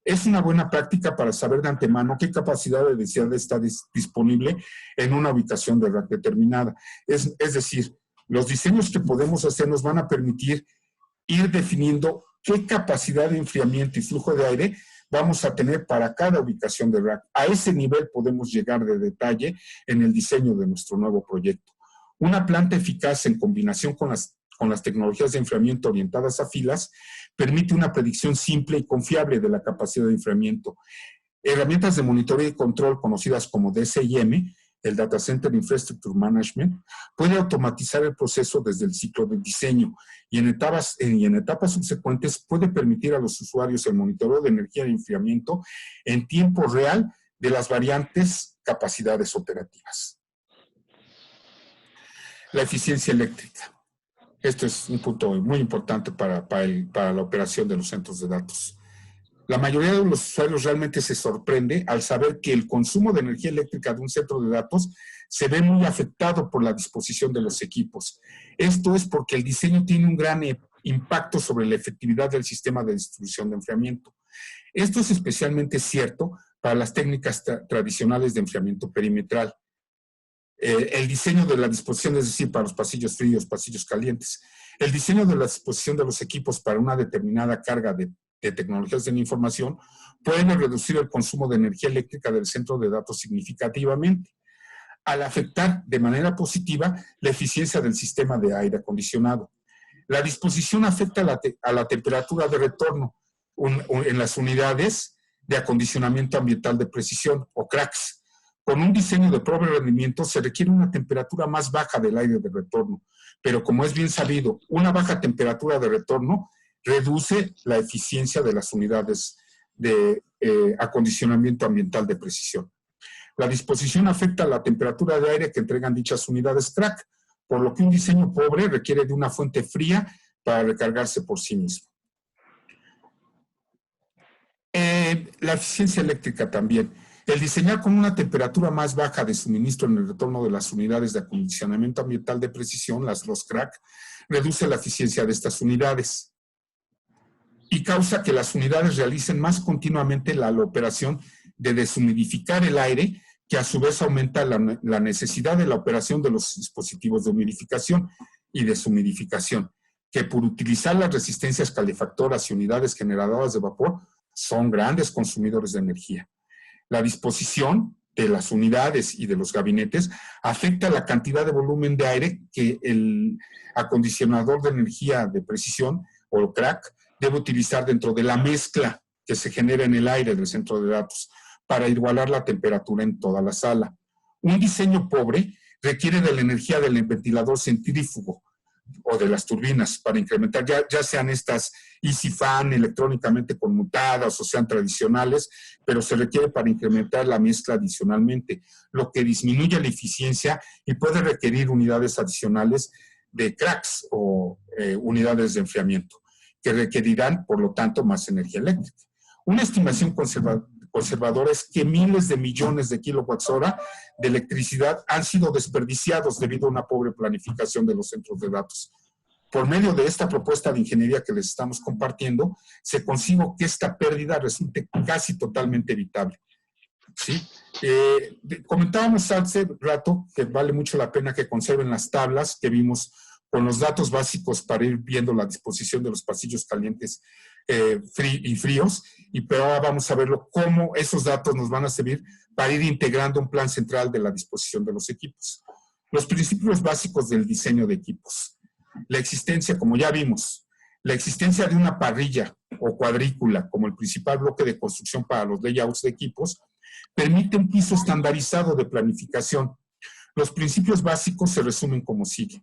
Es una buena práctica para saber de antemano qué capacidad de densidad está disponible en una ubicación de rack determinada. Es decir, los diseños que podemos hacer nos van a permitir ir definiendo qué capacidad de enfriamiento y flujo de aire vamos a tener para cada ubicación de rack. A ese nivel podemos llegar de detalle en el diseño de nuestro nuevo proyecto. Una planta eficaz en combinación con las tecnologías de enfriamiento orientadas a filas permite una predicción simple y confiable de la capacidad de enfriamiento. Herramientas de monitoreo y control conocidas como DCIM, el Data Center Infrastructure Management, puede automatizar el proceso desde el ciclo de diseño y en etapas subsecuentes puede permitir a los usuarios el monitoreo de energía de enfriamiento en tiempo real de las variantes capacidades operativas. La eficiencia eléctrica. Esto es un punto muy importante para la operación de los centros de datos. La mayoría de los usuarios realmente se sorprende al saber que el consumo de energía eléctrica de un centro de datos se ve muy afectado por la disposición de los equipos. Esto es porque el diseño tiene un gran impacto sobre la efectividad del sistema de distribución de enfriamiento. Esto es especialmente cierto para las técnicas tradicionales de enfriamiento perimetral. El diseño de la disposición, es decir, para los pasillos fríos, pasillos calientes. El diseño de la disposición de los equipos para una determinada carga de tecnologías de la información puede reducir el consumo de energía eléctrica del centro de datos significativamente, al afectar de manera positiva la eficiencia del sistema de aire acondicionado. La disposición afecta a la temperatura de retorno en las unidades de acondicionamiento ambiental de precisión, o CRACs. Con un diseño de pobre rendimiento se requiere una temperatura más baja del aire de retorno, pero como es bien sabido, una baja temperatura de retorno reduce la eficiencia de las unidades de acondicionamiento ambiental de precisión. La disposición afecta la temperatura de aire que entregan dichas unidades CRAC, por lo que un diseño pobre requiere de una fuente fría para recargarse por sí mismo. La eficiencia eléctrica también. El diseñar con una temperatura más baja de suministro en el retorno de las unidades de acondicionamiento ambiental de precisión, los CRAC, reduce la eficiencia de estas unidades y causa que las unidades realicen más continuamente la operación de deshumidificar el aire, que a su vez aumenta la necesidad de la operación de los dispositivos de humidificación y deshumidificación, que por utilizar las resistencias calefactoras y unidades generadoras de vapor son grandes consumidores de energía. La disposición de las unidades y de los gabinetes afecta la cantidad de volumen de aire que el acondicionador de energía de precisión, o CRAC, debe utilizar dentro de la mezcla que se genera en el aire del centro de datos para igualar la temperatura en toda la sala. Un diseño pobre requiere de la energía del ventilador centrífugo o de las turbinas para incrementar, ya sean estas Easy Fan electrónicamente conmutadas o sean tradicionales, pero se requiere para incrementar la mezcla adicionalmente, lo que disminuye la eficiencia y puede requerir unidades adicionales de CRACs o unidades de enfriamiento, que requerirán, por lo tanto, más energía eléctrica. Una estimación conservadora es que miles de millones de kilowatts-hora de electricidad han sido desperdiciados debido a una pobre planificación de los centros de datos. Por medio de esta propuesta de ingeniería que les estamos compartiendo, se consigue que esta pérdida resulte casi totalmente evitable. ¿Sí? Comentábamos hace rato que vale mucho la pena que conserven las tablas que vimos con los datos básicos para ir viendo la disposición de los pasillos calientes y fríos, pero ahora vamos a verlo cómo esos datos nos van a servir para ir integrando un plan central de la disposición de los equipos. Los principios básicos del diseño de equipos. La existencia, como ya vimos, La existencia de una parrilla o cuadrícula como el principal bloque de construcción para los layouts de equipos permite un piso estandarizado de planificación. Los principios básicos se resumen como sigue.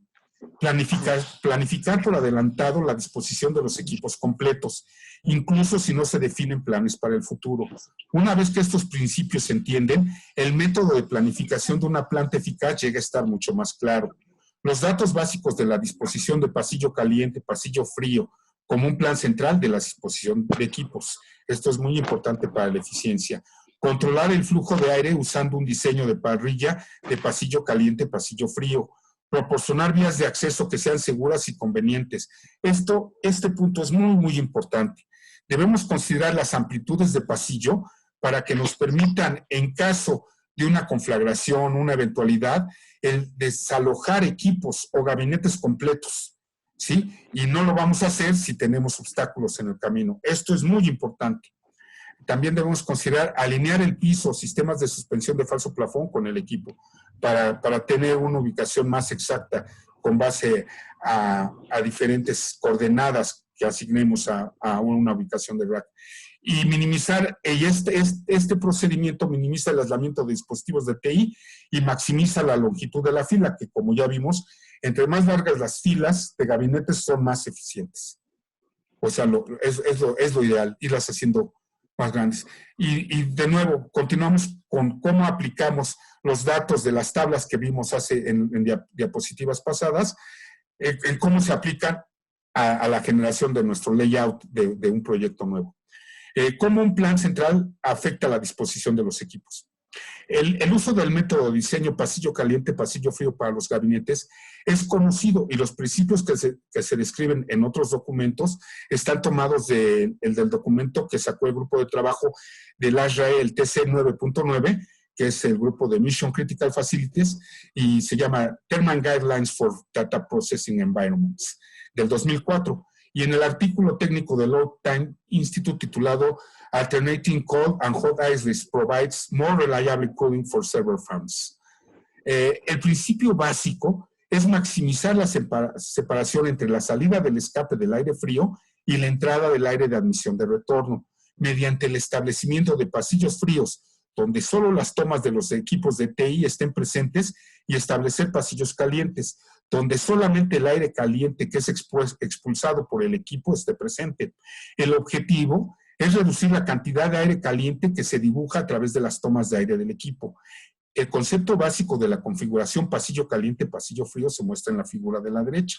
Planificar por adelantado la disposición de los equipos completos, incluso si no se definen planes para el futuro. Una vez que estos principios se entienden, el método de planificación de una planta eficaz llega a estar mucho más claro. Los datos básicos de la disposición de pasillo caliente, pasillo frío, como un plan central de la disposición de equipos. Esto es muy importante para la eficiencia. Controlar el flujo de aire usando un diseño de parrilla de pasillo caliente, pasillo frío. Proporcionar vías de acceso que sean seguras y convenientes. Este punto es muy, muy importante. Debemos considerar las amplitudes de pasillo para que nos permitan, en caso de una conflagración, una eventualidad, el desalojar equipos o gabinetes completos, ¿sí? Y no lo vamos a hacer si tenemos obstáculos en el camino. Esto es muy importante. También debemos considerar alinear el piso, sistemas de suspensión de falso plafón con el equipo para tener una ubicación más exacta con base a diferentes coordenadas que asignemos a una ubicación de rack. Y minimizar, este procedimiento minimiza el aislamiento de dispositivos de TI y maximiza la longitud de la fila, que como ya vimos, entre más largas las filas de gabinetes son más eficientes. O sea, es lo ideal, irlas haciendo más grandes. Y de nuevo, continuamos con cómo aplicamos los datos de las tablas que vimos en diapositivas pasadas, en cómo se aplican a la generación de nuestro layout de un proyecto nuevo. Cómo un plan central afecta la disposición de los equipos. El uso del método de diseño pasillo caliente, pasillo frío para los gabinetes es conocido y los principios que se describen en otros documentos están tomados del documento que sacó el grupo de trabajo del ASRAE, el TC 9.9, que es el grupo de Mission Critical Facilities, y se llama Terms and Guidelines for Data Processing Environments, del 2004. Y en el artículo técnico del Load Time Institute titulado Alternating Cold and Hot Ice Provides More Reliable Cooling for Server Farms. El principio básico es maximizar la separación entre la salida del escape del aire frío y la entrada del aire de admisión de retorno, mediante el establecimiento de pasillos fríos, donde solo las tomas de los equipos de TI estén presentes, y establecer pasillos calientes, donde solamente el aire caliente que es expulsado por el equipo esté presente. El objetivo es reducir la cantidad de aire caliente que se dibuja a través de las tomas de aire del equipo. El concepto básico de la configuración pasillo caliente, pasillo frío se muestra en la figura de la derecha.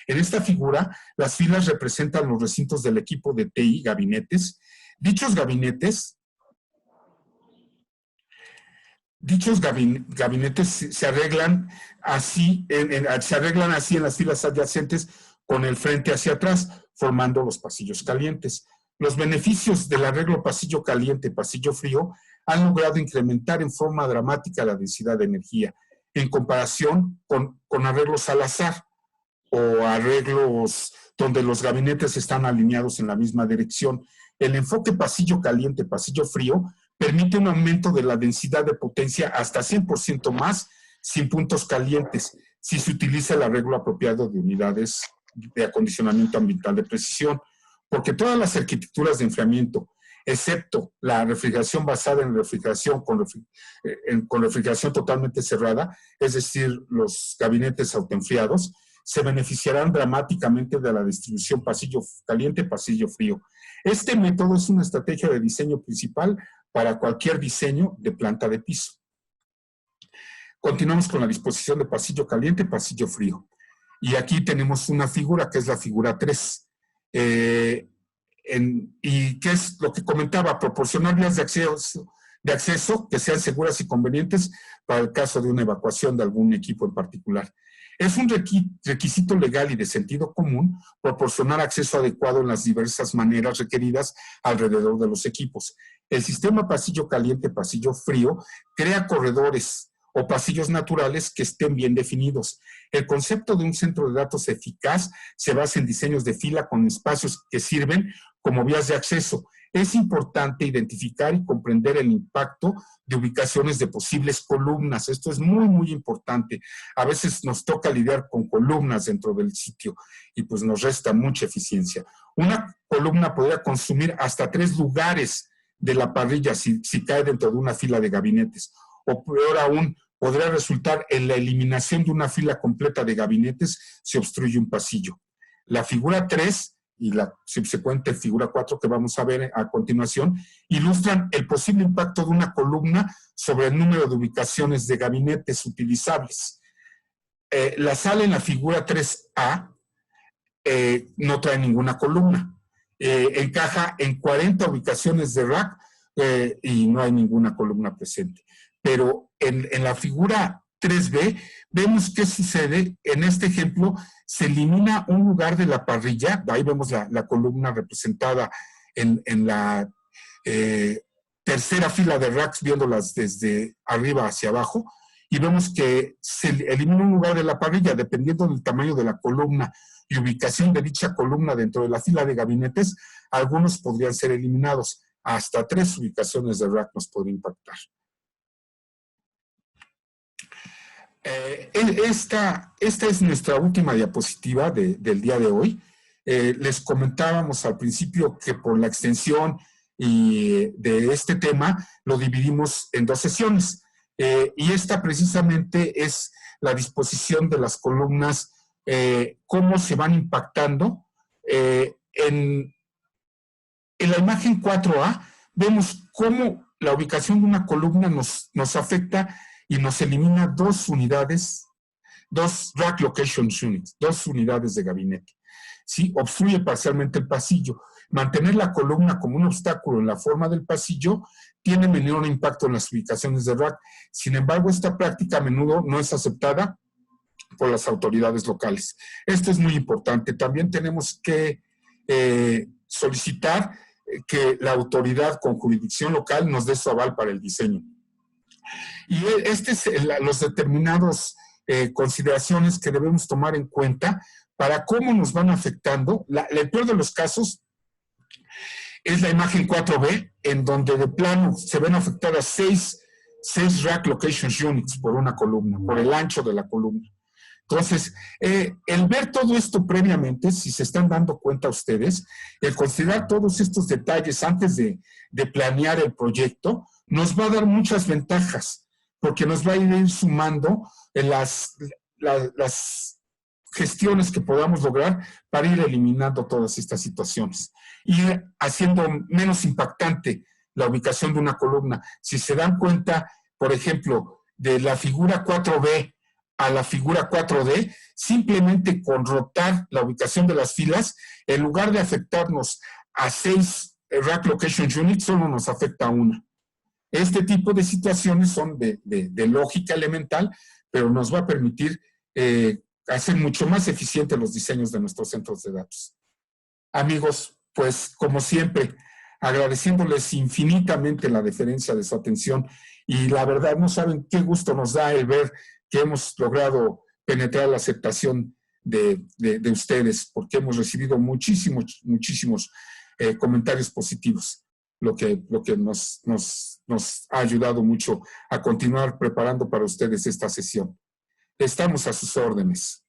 En esta figura, las filas representan los recintos del equipo de TI, gabinetes. Dichos gabinetes se arreglan así en las filas adyacentes con el frente hacia atrás, formando los pasillos calientes. Los beneficios del arreglo pasillo caliente, pasillo frío, han logrado incrementar en forma dramática la densidad de energía en comparación con arreglos al azar o arreglos donde los gabinetes están alineados en la misma dirección. El enfoque pasillo caliente, pasillo frío permite un aumento de la densidad de potencia hasta 100% más sin puntos calientes, si se utiliza el arreglo apropiado de unidades de acondicionamiento ambiental de precisión, porque todas las arquitecturas de enfriamiento, excepto la refrigeración basada en refrigeración con refrigeración totalmente cerrada, es decir, los gabinetes autoenfriados, se beneficiarán dramáticamente de la distribución pasillo caliente, pasillo frío. Este método es una estrategia de diseño principal para cualquier diseño de planta de piso. Continuamos con la disposición de pasillo caliente, pasillo frío. Y aquí tenemos una figura que es la figura 3. Y que es lo que comentaba, proporcionar vías de acceso que sean seguras y convenientes para el caso de una evacuación de algún equipo en particular. Es un requisito legal y de sentido común proporcionar acceso adecuado en las diversas maneras requeridas alrededor de los equipos. El sistema pasillo caliente, pasillo frío, crea corredores o pasillos naturales que estén bien definidos. El concepto de un centro de datos eficaz se basa en diseños de fila con espacios que sirven como vías de acceso, es importante identificar y comprender el impacto de ubicaciones de posibles columnas. Esto es muy, muy importante. A veces nos toca lidiar con columnas dentro del sitio y pues nos resta mucha eficiencia. Una columna podría consumir hasta 3 lugares de la parrilla si cae dentro de una fila de gabinetes. O peor aún, podría resultar en la eliminación de una fila completa de gabinetes si obstruye un pasillo. La figura 3 y la subsecuente figura 4 que vamos a ver a continuación ilustran el posible impacto de una columna sobre el número de ubicaciones de gabinetes utilizables. La sala en la figura 3A no trae ninguna columna. Encaja en 40 ubicaciones de rack y no hay ninguna columna presente. Pero en la figura 3B vemos qué sucede. En este ejemplo se elimina un lugar de la parrilla. Ahí vemos la columna representada en la tercera fila de racks, viéndolas desde arriba hacia abajo, y vemos que se elimina un lugar de la parrilla dependiendo del tamaño de la columna y ubicación de dicha columna dentro de la fila de gabinetes. Algunos podrían ser eliminados. Hasta 3 ubicaciones de rack nos podría impactar. Esta es nuestra última diapositiva del día de hoy. Les comentábamos al principio que por la extensión de este tema lo dividimos en 2 sesiones. Y esta precisamente es la disposición de las columnas, cómo se van impactando. En la imagen 4A vemos cómo la ubicación de una columna nos afecta y nos elimina 2 unidades, 2 rack location units, 2 unidades de gabinete. ¿Sí? Obstruye parcialmente el pasillo. Mantener la columna como un obstáculo en la forma del pasillo tiene menor impacto en las ubicaciones de rack. Sin embargo, esta práctica a menudo no es aceptada por las autoridades locales. Esto es muy importante. También tenemos que solicitar que la autoridad con jurisdicción local nos dé su aval para el diseño. Y los determinados consideraciones que debemos tomar en cuenta para cómo nos van afectando. El peor de los casos es la imagen 4B, en donde de plano se ven afectadas 6 rack location units por una columna, por el ancho de la columna. Entonces, el ver todo esto previamente, si se están dando cuenta ustedes, el considerar todos estos detalles antes de planear el proyecto, nos va a dar muchas ventajas, porque nos va a ir sumando en las gestiones que podamos lograr para ir eliminando todas estas situaciones y haciendo menos impactante la ubicación de una columna. Si se dan cuenta, por ejemplo, de la figura 4B a la figura 4D, simplemente con rotar la ubicación de las filas, en lugar de afectarnos a 6 rack location units, solo nos afecta a una. Este tipo de situaciones son de lógica elemental, pero nos va a permitir hacer mucho más eficientes los diseños de nuestros centros de datos. Amigos, pues como siempre, agradeciéndoles infinitamente la deferencia de su atención, y la verdad no saben qué gusto nos da el ver que hemos logrado penetrar la aceptación de ustedes, porque hemos recibido muchísimos comentarios positivos, lo que nos ha ayudado mucho a continuar preparando para ustedes esta sesión. Estamos a sus órdenes.